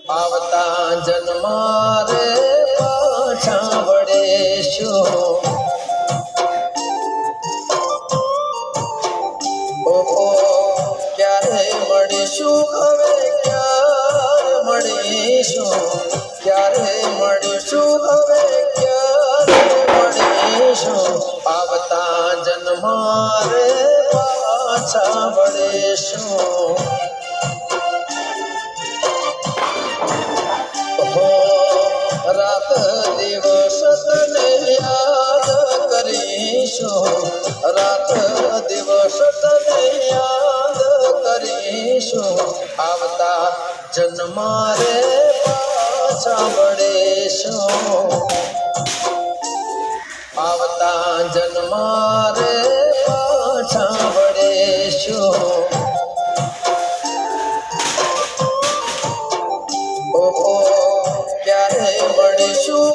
આવતા જન્મારે પાછા વળીશું ઓહો ક્યારે મળીશું હવે ક્યારે મળીશું ક્યારે મળીશું હવે ક્યારે મળીશું આવતા જન્મારે પાછા વળીશું રાત દિવસ તને યાદ કરીશું રાત દિવસ તને યાદ કરીશું આવતા જન્મારે પાછા વળીશું આવતા જન્મારે પાછા વળીશું ઓહો ક્યારે મળીશું